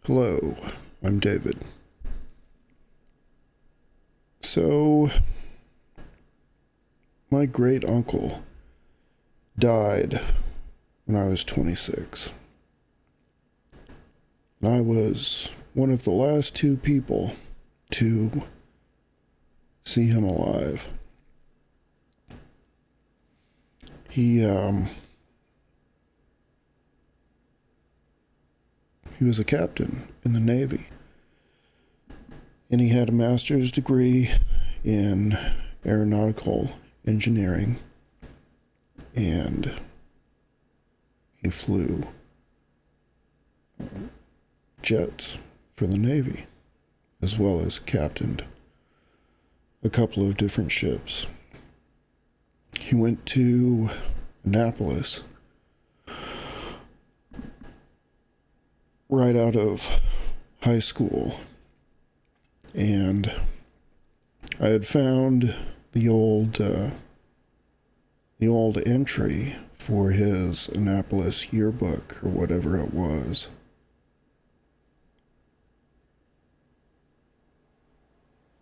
Hello, I'm David. So, my great uncle died when I was 26. And I was one of the last two people to see him alive. He was a captain in the Navy, and he had a master's degree in aeronautical engineering, and he flew jets for the Navy, as well as captained a couple of different ships. He went to Annapolis right out of high school, and I had found the old entry for his Annapolis yearbook, or whatever it was.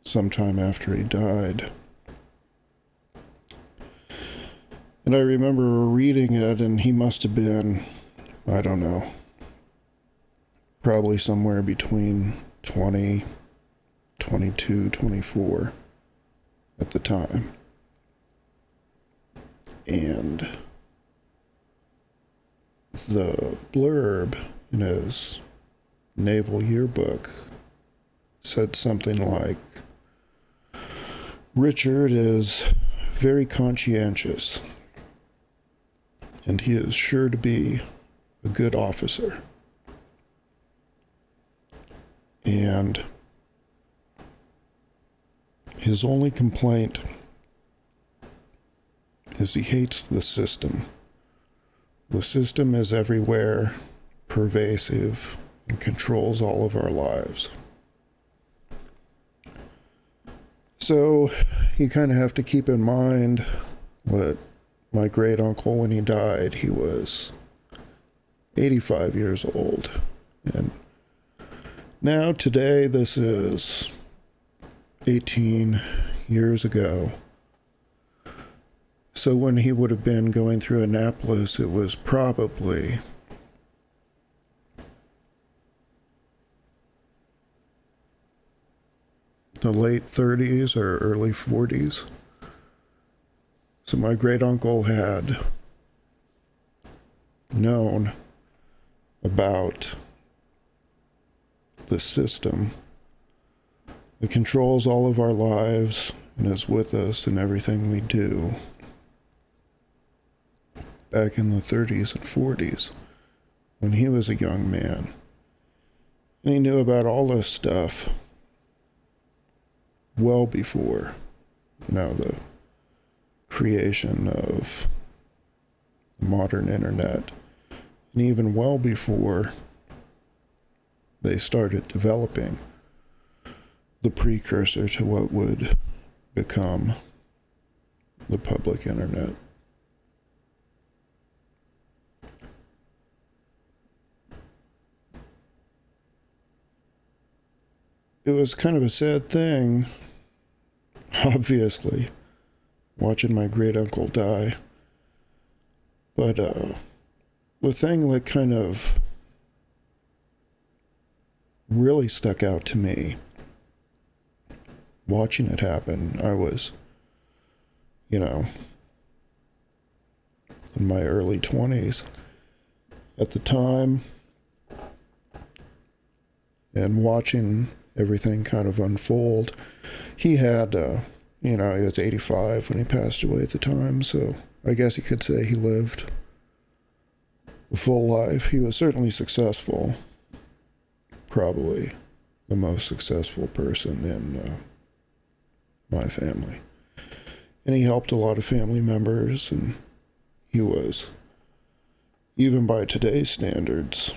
Sometime after he died. And I remember reading it, and he must have been, I don't know, probably somewhere between 20, 22, 24 at the time. And the blurb in his Naval yearbook said something like, "Richard is very conscientious, and he is sure to be a good officer." And his only complaint is he hates the system. The system is everywhere, pervasive, and controls all of our lives. So you kind of have to keep in mind what my great uncle, when he died, he was 85 years old. And now, today, this is 18 years ago. So when he would have been going through Annapolis, it was probably the late 30s or early 40s. So my great uncle had known about the system that controls all of our lives and is with us in everything we do back in the 30s and 40s when he was a young man. And he knew about all this stuff well before, the creation of the modern internet, and even well before they started developing the precursor to what would become the public internet. It was kind of a sad thing, obviously, watching my great uncle die. But the thing that kind of really stuck out to me watching it happen, I was, in my early 20s at the time, and watching everything kind of unfold. He had, he was 85 when he passed away at the time, so I guess you could say he lived a full life. He was certainly successful, probably the most successful person in my family. And he helped a lot of family members, and he was, even by today's standards,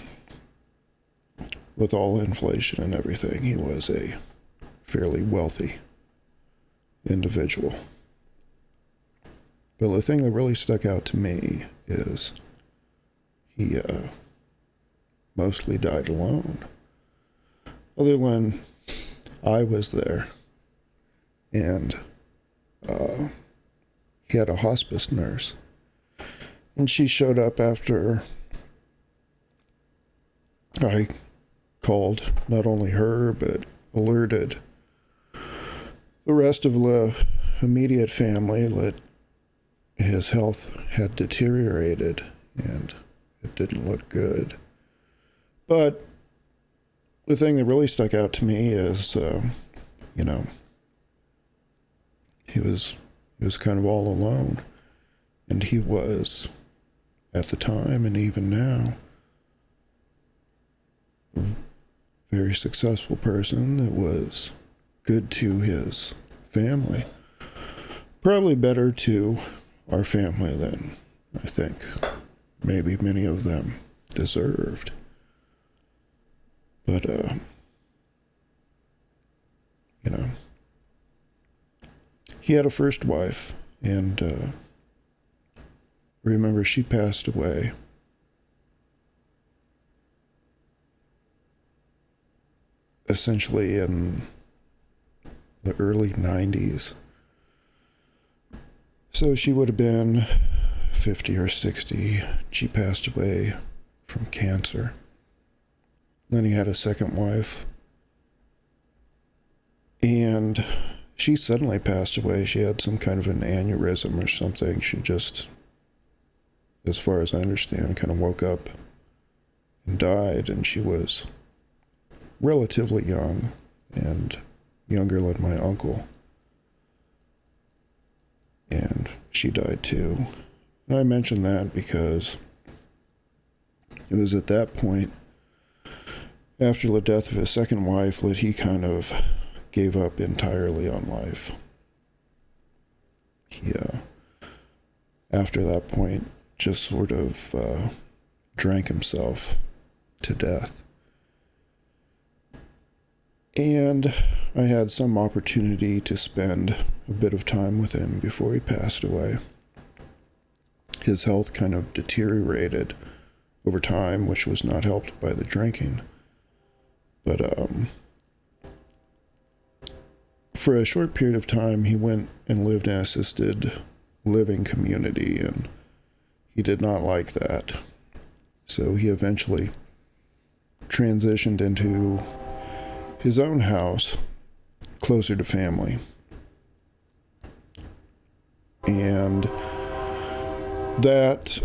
with all inflation and everything, he was a fairly wealthy individual. But the thing that really stuck out to me is he mostly died alone. other than I was there, and he had a hospice nurse, and she showed up after I called not only her, but alerted the rest of the immediate family that his health had deteriorated and it didn't look good. But the thing that really stuck out to me is, he was kind of all alone, and he was, at the time and even now, a very successful person that was good to his family. Probably better to our family than I think maybe many of them deserved. But, he had a first wife, and remember she passed away essentially in the early 90s. So she would have been 50 or 60. She passed away from cancer. Then he had a second wife, and she suddenly passed away. She had some kind of an aneurysm or something. She just, as far as I understand, kind of woke up and died, and she was relatively young and younger than my uncle. And she died too. And I mention that because it was at that point, after the death of his second wife, that he kind of gave up entirely on life. He, after that point, just sort of drank himself to death. And I had some opportunity to spend a bit of time with him before he passed away. His health kind of deteriorated over time, which was not helped by the drinking. But for a short period of time, he went and lived in an assisted living community, and he did not like that. So he eventually transitioned into his own house, closer to family. And that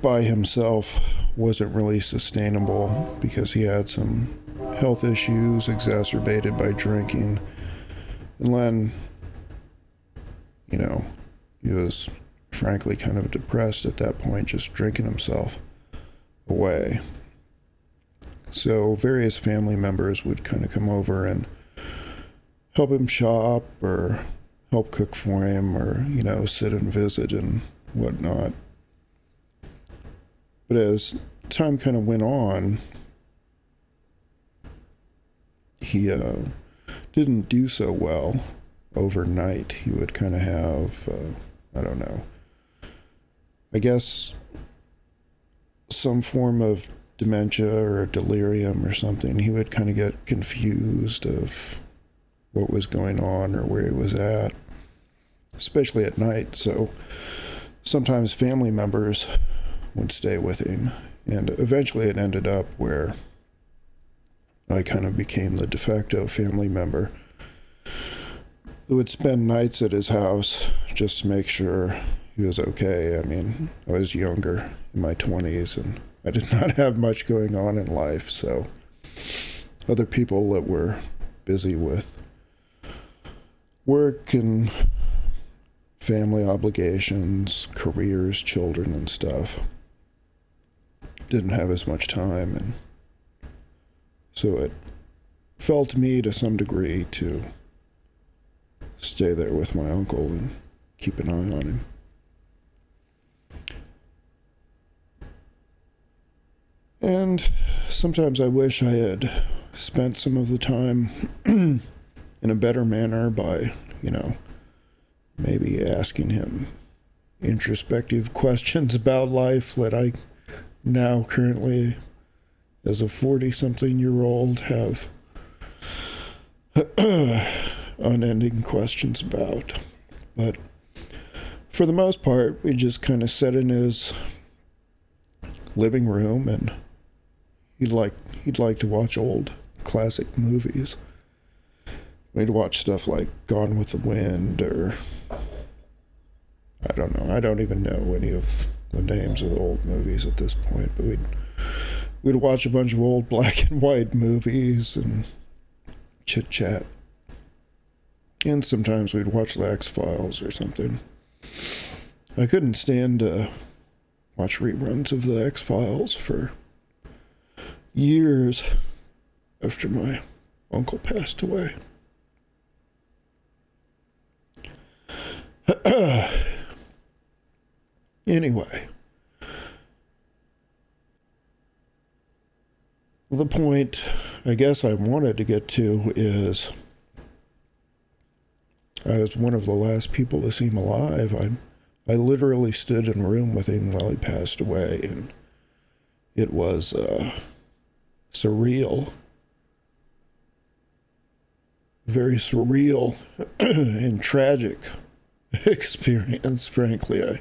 by himself wasn't really sustainable because he had some health issues exacerbated by drinking. And then, he was frankly kind of depressed at that point, just drinking himself away. So various family members would kind of come over and help him shop or help cook for him or, sit and visit and whatnot. But as time kind of went on, he didn't do so well overnight. He would kind of have, I guess some form of dementia or delirium or something. He would kind of get confused of what was going on or where he was at, especially at night. So sometimes family members would stay with him, and eventually it ended up where I kind of became the de facto family member who would spend nights at his house just to make sure he was okay. I mean, I was younger, in my 20s, and I did not have much going on in life, so other people that were busy with work and family obligations, careers, children, and stuff didn't have as much time, and so it fell to me to some degree to stay there with my uncle and keep an eye on him. And sometimes I wish I had spent some of the time in a better manner by, maybe asking him introspective questions about life that I now currently, as a 40-something-year-old, have unending questions about. But for the most part, we just kind of sat in his living room, and he'd like to watch old classic movies. We'd watch stuff like Gone with the Wind, or I don't know. I don't even know any of the names of the old movies at this point, but we'd watch a bunch of old black and white movies and chit chat. And sometimes we'd watch the X-Files or something. I couldn't stand to watch reruns of the X-Files for years after my uncle passed away. Anyway, the point I guess I wanted to get to is I was one of the last people to see him alive. I literally stood in a room with him while he passed away, and it was surreal. Very surreal and tragic experience, frankly. I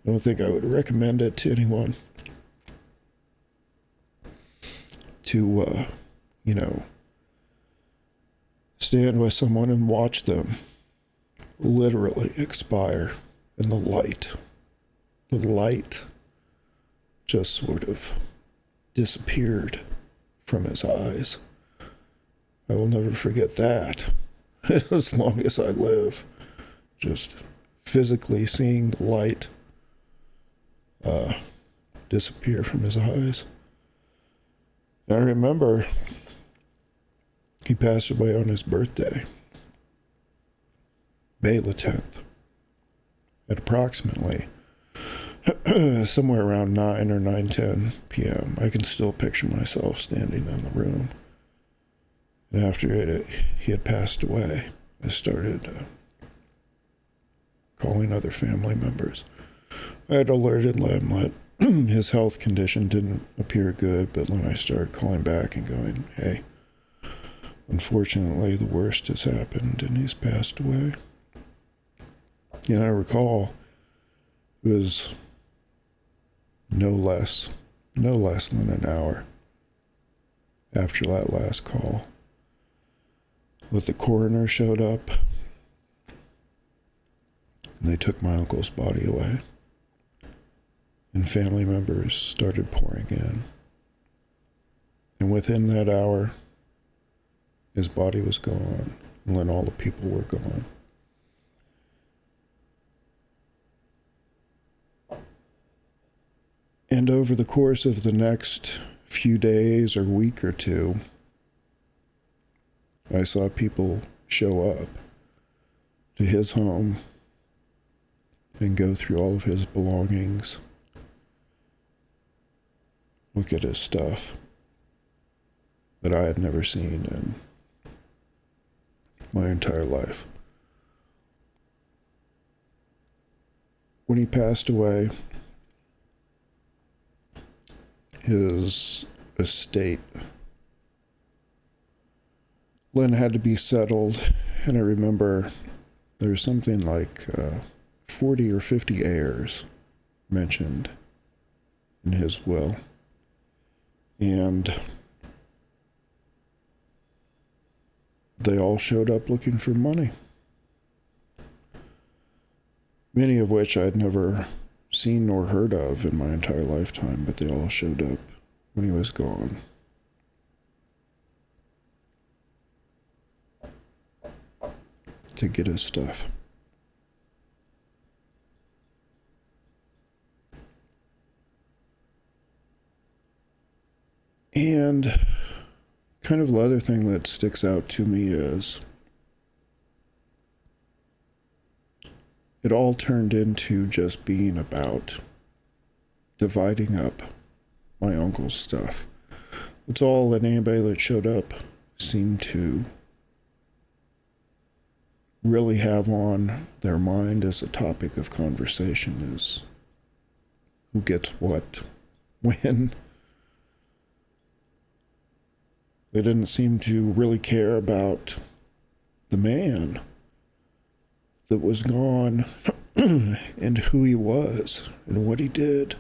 don't think I would recommend it to anyone to, stand with someone and watch them literally expire in the light. The light just sort of disappeared from his eyes. I will never forget that as long as I live. Just physically seeing the light disappear from his eyes. I remember he passed away on his birthday, May the 10th, at approximately somewhere around 9 or 9:10 p.m. I can still picture myself standing in the room. And after he had passed away, I started calling other family members. I had alerted them that his health condition didn't appear good, but when I started calling back and going, hey, unfortunately the worst has happened and he's passed away. And I recall it was no less than an hour after that last call that the coroner showed up, and they took my uncle's body away, and family members started pouring in. And within that hour, his body was gone, and then all the people were gone. And over the course of the next few days or week or two, I saw people show up to his home and go through all of his belongings, look at his stuff that I had never seen in my entire life. When he passed away, his estate, Lynn, had to be settled, and I remember there was something like 40 or 50 heirs mentioned in his will. And they all showed up looking for money, many of which I'd never seen nor heard of in my entire lifetime, but they all showed up when he was gone. To get his stuff. And kind of the other thing that sticks out to me is it all turned into just being about dividing up my uncle's stuff. That's all that anybody that showed up seemed to really have on their mind as a topic of conversation is who gets what, when. They didn't seem to really care about the man that was gone and who he was and what he did.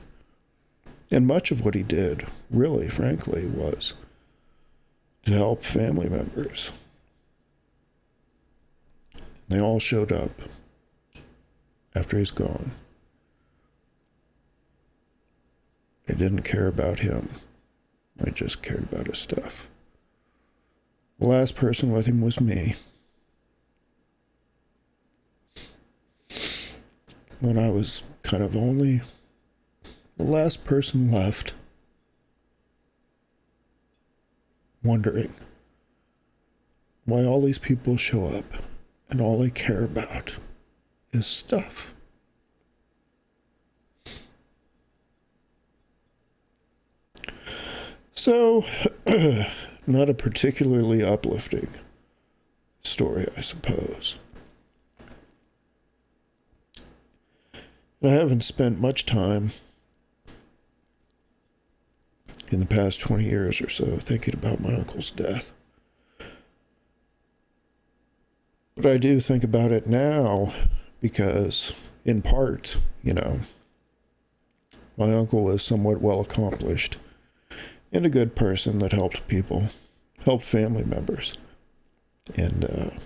And much of what he did, really, frankly, was to help family members. They all showed up after he's gone. They didn't care about him. They just cared about his stuff. The last person with him was me. When I was kind of only the last person left, wondering why all these people show up and all they care about is stuff. So, not a particularly uplifting story, I suppose. And I haven't spent much time in the past 20 years or so thinking about my uncle's death. But I do think about it now because, in part, my uncle was somewhat well accomplished and a good person that helped people, helped family members. And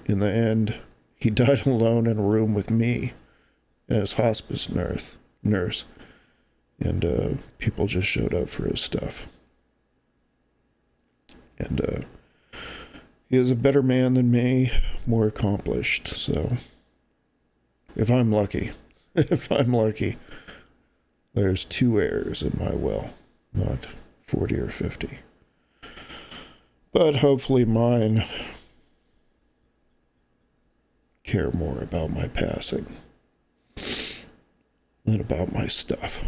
in the end, he died alone in a room with me as hospice nurse. And people just showed up for his stuff. And he is a better man than me, more accomplished. So if I'm lucky, there's 2 heirs in my will, not 40 or 50. But hopefully mine care more about my passing than about my stuff.